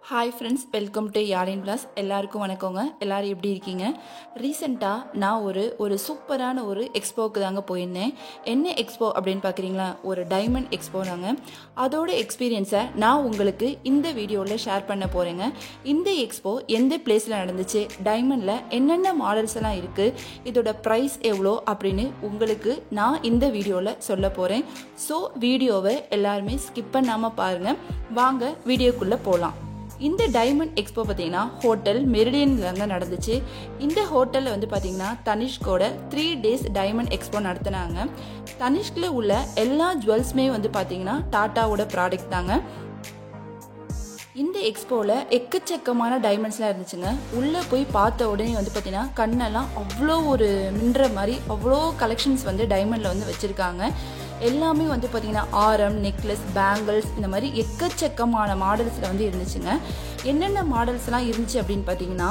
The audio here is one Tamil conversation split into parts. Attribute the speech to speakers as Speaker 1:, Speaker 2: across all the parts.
Speaker 1: ஹாய் ஃப்ரெண்ட்ஸ், வெல்கம் டு யாழின் பிளாஸ். எல்லாருக்கும் வணக்கங்க. எல்லோரும் எப்படி இருக்கீங்க? ரீசெண்டாக நான் ஒரு சூப்பரான ஒரு எக்ஸ்போவுக்கு தாங்க போயிருந்தேன். என்ன எக்ஸ்போ அப்படின்னு பார்க்குறீங்களா? ஒரு டைமண்ட் எக்ஸ்போ தாங்க. அதோட எக்ஸ்பீரியன்ஸை நான் உங்களுக்கு இந்த வீடியோவில் ஷேர் பண்ண போகிறேங்க. இந்த எக்ஸ்போ எந்த பிளேஸில் நடந்துச்சு, டைமண்டில் என்னென்ன மாடல்ஸ் எல்லாம் இருக்குது, இதோட ப்ரைஸ் எவ்வளோ அப்படின்னு உங்களுக்கு நான் இந்த வீடியோவில் சொல்ல போகிறேன். ஸோ வீடியோவை எல்லாருமே ஸ்கிப் பண்ணாமல் பாருங்கள். வாங்க வீடியோக்குள்ளே போகலாம். இந்த டைமண்ட் எக்ஸ்போ பார்த்தீங்கன்னா ஹோட்டல் மெரிடியன்ல நடந்துச்சு. இந்த ஹோட்டலில் வந்து பார்த்தீங்கன்னா தனிஷ்கோட 3 days டைமண்ட் எக்ஸ்போ நடத்தினாங்க. தனிஷ்கில் உள்ள எல்லா ஜுவல்ஸுமே வந்து பார்த்தீங்கன்னா டாட்டாவோட ப்ராடக்ட் தாங்க. இந்த எக்ஸ்போவில் எக்கச்சக்கமான டைமண்ட்ஸ்லாம் இருந்துச்சுங்க. உள்ளே போய் பார்த்த உடனே வந்து பார்த்தீங்கன்னா கண்ணெல்லாம் அவ்வளோ ஒரு மின்ற மாதிரி அவ்வளோ கலெக்ஷன்ஸ் வந்து டைமண்டில் வந்து வச்சுருக்காங்க. எல்லாமே வந்து பார்த்தீங்கன்னா ஆரம், நெக்லஸ், பேங்கிள்ஸ், இந்த மாதிரி எக்கச்சக்கமான மாடல்ஸில் வந்து இருந்துச்சுங்க. என்னென்ன மாடல்ஸ்லாம் இருந்துச்சு அப்படின்னு பார்த்தீங்கன்னா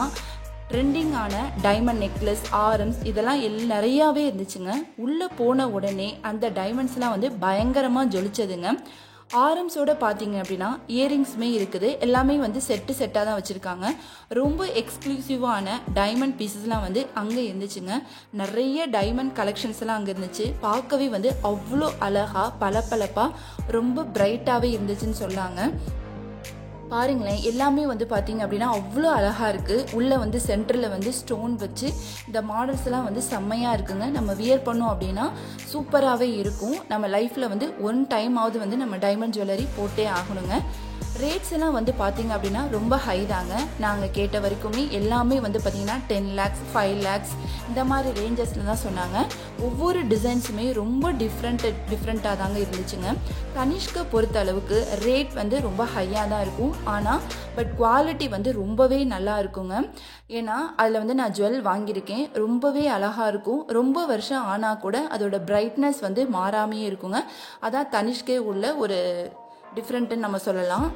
Speaker 1: ட்ரெண்டிங்கான டைமண்ட் நெக்லஸ், ஆரம்ஸ் இதெல்லாம் நிறையாவே இருந்துச்சுங்க. உள்ளே போன உடனே அந்த டைமண்ட்ஸ்லாம் வந்து பயங்கரமாக ஜொலிச்சதுங்க. ஆரம்ஸோட பார்த்தீங்க அப்படின்னா இயரிங்ஸுமே இருக்குது. எல்லாமே வந்து செட்டாக தான் வச்சுருக்காங்க. ரொம்ப எக்ஸ்க்ளூசிவான டைமண்ட் பீசஸ்லாம் வந்து அங்கே இருந்துச்சுங்க. நிறைய டைமண்ட் கலெக்ஷன்ஸ் எல்லாம் அங்கே இருந்துச்சு. பார்க்கவே வந்து அவ்வளோ அழகாக பளபளப்பாக ரொம்ப பிரைட்டாகவே இருந்துச்சுன்னு சொன்னாங்க. பாருங்களேன், எல்லாமே வந்து பார்த்தீங்க அப்படின்னா அவ்வளோ அழகாக இருக்குது. உள்ளே வந்து சென்டரில் வந்து ஸ்டோன் வச்சு இந்த மாடல்ஸ் எல்லாம் வந்து செம்மையாக இருக்குங்க. நம்ம வியர் பண்ணோம் அப்படின்னா சூப்பராகவே இருக்கும். நம்ம லைஃப்பில் வந்து ஒன் டைம் ஆவது வந்து நம்ம டைமண்ட் ஜுவல்லரி போட்டே ஆகணுங்க. ரேட்ஸ் எல்லாம் வந்து பார்த்தீங்க அப்படின்னா ரொம்ப ஹை தாங்க. நாங்கள் கேட்ட வரைக்குமே எல்லாமே வந்து பார்த்தீங்கன்னா 10 lakhs 5 lakhs இந்த மாதிரி ரேஞ்சஸில் தான் சொன்னாங்க. ஒவ்வொரு டிசைன்ஸுமே ரொம்ப டிஃப்ரெண்ட்டாக தாங்க இருந்துச்சுங்க. தனிஷ்கை பொறுத்த அளவுக்கு ரேட் வந்து ரொம்ப ஹையாக தான் இருக்கும். ஆனால் பட் குவாலிட்டி வந்து ரொம்பவே நல்லா இருக்குங்க. ஏன்னா அதில் வந்து நான் ஜுவல் வாங்கியிருக்கேன். ரொம்பவே அழகாக இருக்கும். ரொம்ப வருஷம் ஆனால் கூட அதோட பிரைட்னஸ் வந்து மாறாமையே இருக்குங்க. அதான் தனிஷ்கே உள்ள ஒரு டிஃப்ரெண்ட்டுன்னு நம்ம சொல்லலாம்.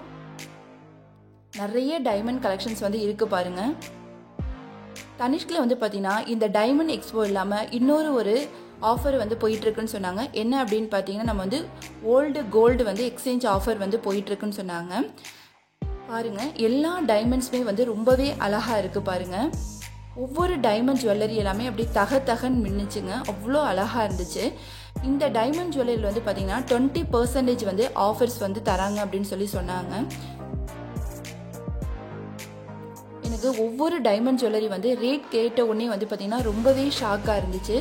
Speaker 1: நிறைய டைமண்ட் கலெக்ஷன்ஸ் வந்து இருக்குது பாருங்க. தனிஷ்கில் வந்து பார்த்தீங்கன்னா இந்த டைமண்ட் எக்ஸ்போ இல்லாமல் இன்னொரு ஒரு ஆஃபர் வந்து போயிட்டுருக்குன்னு சொன்னாங்க. என்ன அப்படின்னு பார்த்தீங்கன்னா நம்ம வந்து ஓல்டு கோல்டு வந்து எக்ஸ்சேஞ்ச் ஆஃபர் வந்து போயிட்டுருக்குன்னு சொன்னாங்க. பாருங்க, எல்லா டைமண்ட்ஸுமே வந்து ரொம்பவே அழகாக இருக்குது பாருங்க. ஒவ்வொரு டைமண்ட் ஜுவல்லரி எல்லாமே அப்படி தகன்னு மின்னுச்சுங்க. அவ்வளோ அழகாக இருந்துச்சு. இந்த டைமண்ட் ஜுவல்லரியில் வந்து பார்த்தீங்கன்னா 20% வந்து ஆஃபர்ஸ் வந்து தராங்க அப்படின்னு சொல்லி சொன்னாங்க. எனக்கு ஒவ்வொரு டைமண்ட் ஜுவல்லரி வந்து ரேட் கேட்ட உடனே வந்து பார்த்தீங்கன்னா ரொம்பவே ஷாக்காக இருந்துச்சு.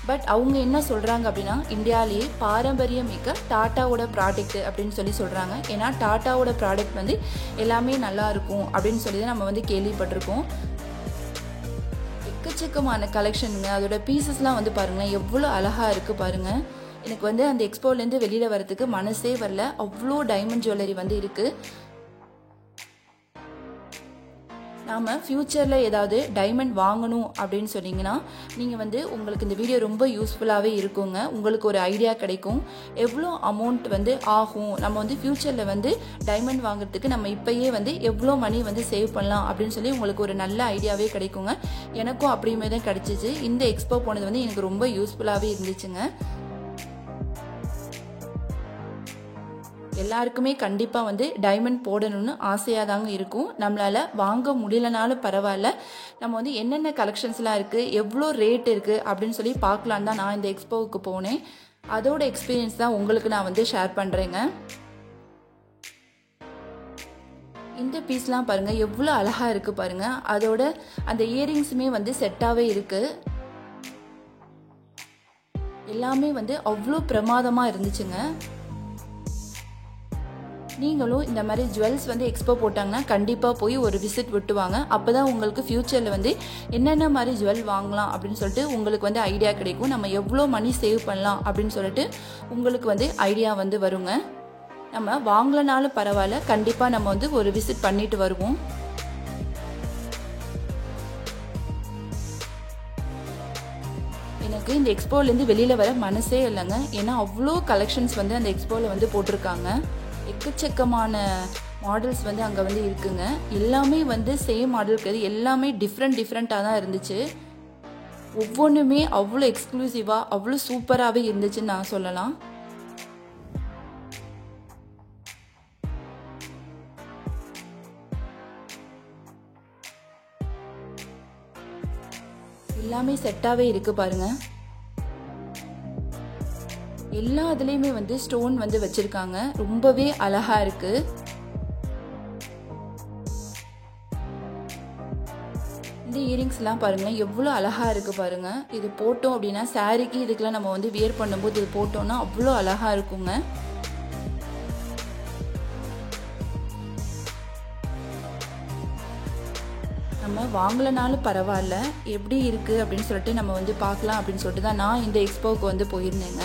Speaker 1: பட் அவங்க என்ன சொல்கிறாங்க அப்படின்னா இந்தியாவிலேயே பாரம்பரியம் மிக்க டாட்டாவோட ப்ராடக்ட் அப்படின்னு சொல்லி சொல்கிறாங்க. ஏன்னா டாட்டாவோட ப்ராடக்ட் வந்து எல்லாமே நல்லா இருக்கும் அப்படின்னு சொல்லி தான் நம்ம வந்து கேள்விப்பட்டிருக்கோம். எக்கச்சக்கமான கலெக்ஷனுங்க. அதோட பீசஸ்லாம் வந்து பாருங்களேன் எவ்வளோ அழகாக இருக்குது பாருங்கள். எனக்கு வந்து அந்த எக்ஸ்போலேருந்து வெளியில் வரதுக்கு மனசே வரல. அவ்வளோ டைமண்ட் ஜுவல்லரி வந்து இருக்குது. நாம் ஃப்யூச்சரில் ஏதாவது டைமண்ட் வாங்கணும் அப்படின்னு சொன்னீங்கன்னா நீங்கள் வந்து உங்களுக்கு இந்த வீடியோ ரொம்ப யூஸ்ஃபுல்லாகவே இருக்குங்க. உங்களுக்கு ஒரு ஐடியா கிடைக்கும் எவ்வளோ அமௌண்ட் வந்து ஆகும், நம்ம வந்து ஃப்யூச்சரில் வந்து டைமண்ட் வாங்குறதுக்கு நம்ம இப்போயே வந்து எவ்வளோ மணி வந்து சேவ் பண்ணலாம் அப்படின்னு சொல்லி உங்களுக்கு ஒரு நல்ல ஐடியாவே கிடைக்குங்க. எனக்கும் அப்படியுமே தான் கிடைச்சிச்சு. இந்த எக்ஸ்போ போனது வந்து எனக்கு ரொம்ப யூஸ்ஃபுல்லாகவே இருந்துச்சுங்க. எல்லாருக்குமே கண்டிப்பாக வந்து டைமண்ட் போடணும்னு ஆசையாக தாங்க இருக்கும். நம்மளால் வாங்க முடியலனாலும் பரவாயில்ல, நம்ம வந்து என்னென்ன கலெக்ஷன்ஸ்லாம் இருக்குது, எவ்வளோ ரேட் இருக்குது அப்படின்னு சொல்லி பார்க்கலான்னு தான் நான் இந்த எக்ஸ்போவுக்கு போனேன். அதோட எக்ஸ்பீரியன்ஸ் தான் உங்களுக்கு நான் வந்து ஷேர் பண்ணுறேங்க. இந்த பீஸ்லாம் பாருங்கள் எவ்வளோ அழகாக இருக்குது பாருங்கள். அதோட அந்த இயரிங்ஸுமே வந்து செட்டாகவே இருக்குது. எல்லாமே வந்து அவ்வளோ பிரமாதமாக இருந்துச்சுங்க. நீங்களும் இந்த மாதிரி ஜுவல்ஸ் வந்து எக்ஸ்போ போட்டாங்கன்னா கண்டிப்பாக போய் ஒரு விசிட் விட்டுவாங்க. அப்போ தான் உங்களுக்கு ஃப்யூச்சரில் வந்து என்னென்ன மாதிரி ஜுவல் வாங்கலாம் அப்படின்னு சொல்லிட்டு உங்களுக்கு வந்து ஐடியா கிடைக்கும். நம்ம எவ்வளோ மணி சேவ் பண்ணலாம் அப்படின்னு சொல்லிட்டு உங்களுக்கு வந்து ஐடியா வந்து வருங்க. நம்ம வாங்கலனாலும் பரவாயில்ல, கண்டிப்பாக நம்ம வந்து ஒரு விசிட் பண்ணிட்டு வருவோம். எனக்கு இந்த எக்ஸ்போலேருந்து வெளியில் வர மனசே இல்லைங்க. ஏன்னா அவ்வளோ கலெக்ஷன்ஸ் வந்து அந்த எக்ஸ்போவில் வந்து போட்டிருக்காங்க. எக்கச்சக்கமான மாடல்ஸ் வந்து அங்கே வந்து இருக்குங்க. எல்லாமே வந்து சேம் மாடல் கிடையாது, எல்லாமே டிஃப்ரெண்ட்டாக தான் இருந்துச்சு. ஒவ்வொன்றுமே அவ்வளோ எக்ஸ்க்ளூசிவாக அவ்வளோ சூப்பராகவே இருந்துச்சுன்னு நான் சொல்லலாம். எல்லாமே செட்டாகவே இருக்குது பாருங்கள். எல்லா இதுலேயுமே வந்து ஸ்டோன் வந்து வச்சுருக்காங்க. ரொம்பவே அழகாக இருக்குது. இந்த இயரிங்ஸ்லாம் பாருங்கள் எவ்வளோ அழகாக இருக்குது பாருங்கள். இது போட்டோம் அப்படின்னா சாரீக்கு இதுக்கெலாம் நம்ம வந்து வியர் பண்ணும்போது இது போட்டோம்னா அவ்வளோ அழகாக இருக்குங்க. நம்ம வாங்கலைனாலும் பரவாயில்ல, எப்படி இருக்குது அப்படின்னு சொல்லிட்டு நம்ம வந்து பார்க்கலாம் அப்படின்னு சொல்லிட்டு தான் நான் இந்த எக்ஸ்போவுக்கு வந்து போயிருந்தேங்க.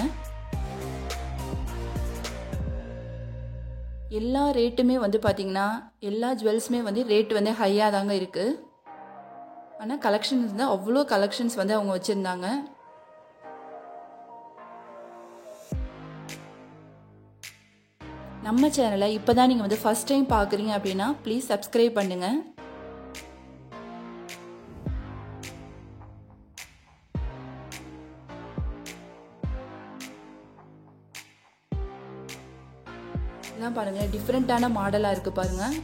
Speaker 1: எல்லா ரேட்டுமே வந்து பார்த்திங்கன்னா எல்லா ஜுவல்ஸுமே வந்து ரேட் வந்து ஹையாக தாங்க இருக்குது. ஆனால் கலெக்ஷன்ஸ் வந்து அவ்வளோ கலெக்ஷன்ஸ் வந்து அவங்க வச்சுருந்தாங்க. நம்ம சேனலை இப்போ தான் நீங்கள் வந்து ஃபஸ்ட் டைம் பார்க்குறீங்க அப்படின்னா ப்ளீஸ் சப்ஸ்கிரைப் பண்ணுங்கள். இதெல்லாம் பாருங்கள் டிஃப்ரெண்ட்டான மாடலாக இருக்குது பாருங்கள்.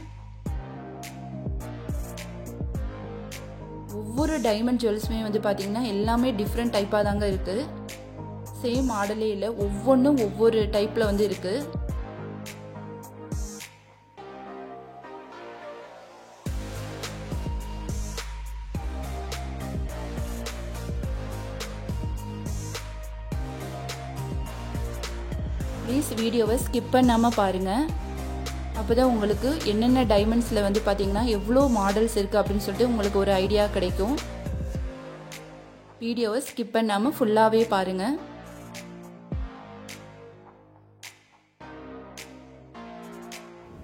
Speaker 1: ஒவ்வொரு டைமண்ட் ஜுவல்ஸுமே வந்து பார்த்திங்கன்னா எல்லாமே டிஃப்ரெண்ட் டைப்பாக தாங்க இருக்குது. சேம் மாடலே இல்லை, ஒவ்வொன்றும் ஒவ்வொரு டைப்பில் வந்து இருக்குது. ப்ளீஸ் வீடியோவை ஸ்கிப் பண்ணாமல் பாருங்கள். அப்போ தான் உங்களுக்கு என்னென்ன டைமண்ட்ஸில் வந்து பார்த்திங்கன்னா எவ்வளோ மாடல்ஸ் இருக்குது அப்படின்னு சொல்லிட்டு உங்களுக்கு ஒரு ஐடியா கிடைக்கும். வீடியோவை ஸ்கிப் பண்ணாமல் ஃபுல்லாகவே பாருங்கள்.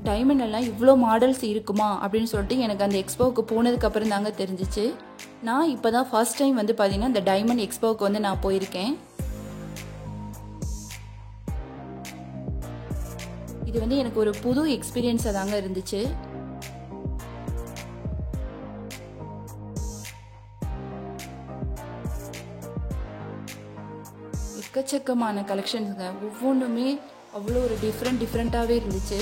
Speaker 1: டைமண்ட் எல்லாம் இவ்வளோ மாடல்ஸ் இருக்குமா அப்படின்னு சொல்லிட்டு எனக்கு அந்த எக்ஸ்போவுக்கு போனதுக்கப்புறம் தாங்க தெரிஞ்சிச்சு. நான் இப்போ தான் ஃபர்ஸ்ட் டைம் வந்து பார்த்திங்கன்னா இந்த டைமண்ட் எக்ஸ்போவுக்கு வந்து நான் போயிருக்கேன். இது வந்து எனக்கு ஒரு புது எக்ஸ்பீரியன்ஸாக தாங்க இருந்துச்சு. எக்கச்சக்கமான கலெக்ஷன்ஸுங்க, ஒவ்வொன்றுமே அவ்வளோ ஒரு டிஃப்ரெண்ட்டாகவே இருந்துச்சு.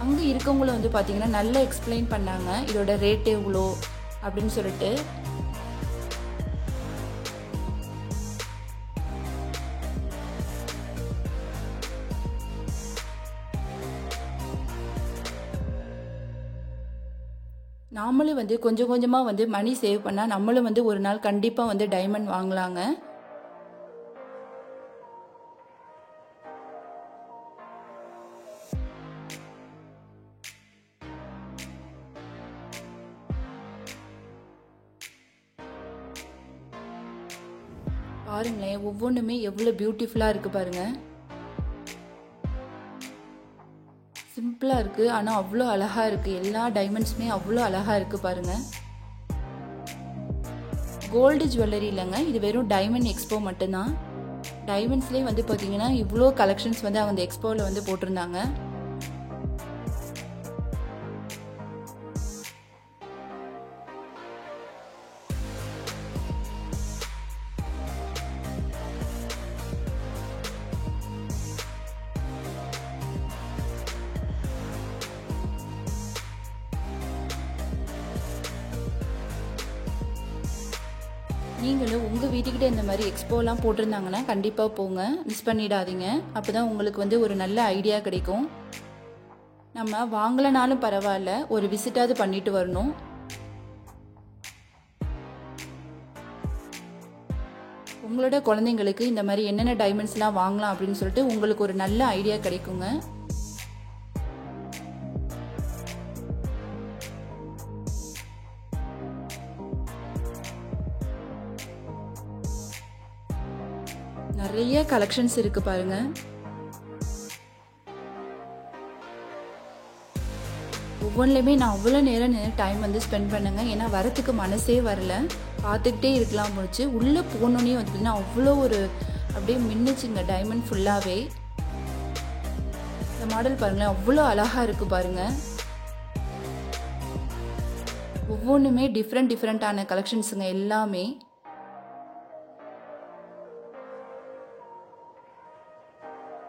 Speaker 1: அங்கே இருக்கவங்களும் வந்து பார்த்திங்கன்னா நல்லா எக்ஸ்பிளைன் பண்ணாங்க இதோட ரேட் எவ்வளோ அப்படின்னு சொல்லிட்டு. நாமளும் வந்து கொஞ்சம் கொஞ்சமாக வந்து மணி சேவ் பண்ணால் நம்மளும் வந்து ஒரு நாள் கண்டிப்பாக வந்து டைமண்ட் வாங்கலாங்க. பாருங்களேன் ஒவ்வொன்றுமே எவ்வளோ பியூட்டிஃபுல்லாக இருக்குது பாருங்கள். சிம்பிளாக இருக்குது ஆனால் அவ்வளோ அழகாக இருக்குது. எல்லா டைமண்ட்ஸுமே அவ்வளோ அழகாக இருக்குது பாருங்கள். கோல்டு ஜுவல்லரி இல்லைங்க, இது வெறும் டைமண்ட் எக்ஸ்போ மட்டும்தான். டைமண்ட்ஸ்லேயே வந்து பார்த்தீங்கன்னா இவ்வளோ கலெக்ஷன்ஸ் வந்து அவங்க எக்ஸ்போவில் வந்து போட்டிருந்தாங்க. நீங்களும் உங்கள் வீட்டுக்கிட்ட இந்த மாதிரி எக்ஸ்போலாம் போட்டிருந்தாங்கன்னா கண்டிப்பாக போங்க, மிஸ் பண்ணிடாதீங்க. அப்போ தான் உங்களுக்கு வந்து ஒரு நல்ல ஐடியா கிடைக்கும். நம்ம வாங்கலைனாலும் பரவாயில்ல, ஒரு விசிட்டாவது பண்ணிட்டு வரணும். உங்களோட குழந்தைங்களுக்கு இந்த மாதிரி என்னென்ன டைமண்ட்ஸ்லாம் வாங்கலாம் அப்படின்னு சொல்லிட்டு உங்களுக்கு ஒரு நல்ல ஐடியா கிடைக்குங்க. நிறைய கலெக்ஷன்ஸ் இருக்கு பாருங்க. ஒவ்வொன்றுலையுமே நான் அவ்வளோ நேரம் டைம் வந்து ஸ்பெண்ட் பண்ணுங்க. ஏன்னா வரத்துக்கு மனசே வரல, பார்த்துக்கிட்டே இருக்கலாம் முடிச்சு. உள்ளே போனோன்னே வந்து பார்த்தீங்கன்னா அவ்வளோ ஒரு அப்படியே மின்னுச்சுங்க டைமண்ட் ஃபுல்லாகவே. இந்த மாடல் பாருங்களேன், அவ்வளோ அழகாக இருக்குது பாருங்கள். ஒவ்வொன்றுமே டிஃப்ரெண்ட்டான கலெக்ஷன்ஸுங்க எல்லாமே.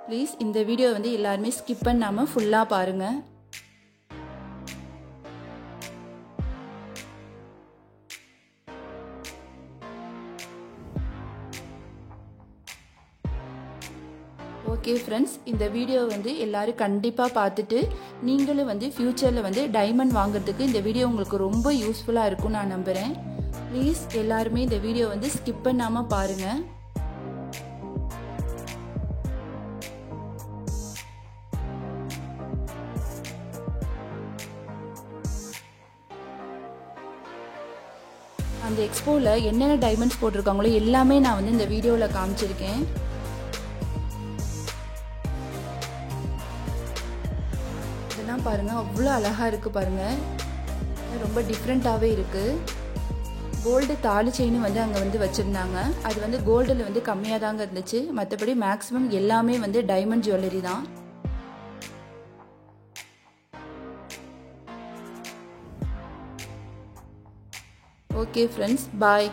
Speaker 1: ப்ளீஸ் இந்த வீடியோ வந்து எல்லாருமே ஸ்கிப் பண்ணாமல் ஃபுல்லாக பாருங்கள். ஓகே ஃப்ரெண்ட்ஸ், இந்த வீடியோ வந்து எல்லாரும் கண்டிப்பாக பார்த்துட்டு நீங்களும் வந்து ஃப்யூச்சரில் வந்து டைமண்ட் வாங்குறதுக்கு இந்த வீடியோ உங்களுக்கு ரொம்ப யூஸ்ஃபுல்லாக இருக்கும்னு நான் நம்புகிறேன். ப்ளீஸ் எல்லாருமே இந்த வீடியோ வந்து ஸ்கிப் பண்ணாமல் பாருங்கள். அந்த எக்ஸ்போவில் என்னென்ன டைமண்ட்ஸ் போட்டிருக்காங்களோ எல்லாமே நான் வந்து இந்த வீடியோவில் காமிச்சிருக்கேன். இதெல்லாம் பாருங்கள், அவ்வளோ அழகாக இருக்குது பாருங்கள். ரொம்ப டிஃப்ரெண்ட்டாகவே இருக்குது. கோல்டு தாலி செயினும் வந்து அங்கே வந்து வச்சுருந்தாங்க. அது வந்து கோல்டில் வந்து கம்மியாக தாங்க இருந்துச்சு. மற்றபடி மேக்ஸிமம் எல்லாமே வந்து டைமண்ட் ஜுவல்லரி தான். ஓகே ஃப்ரெண்ட்ஸ், பாய்.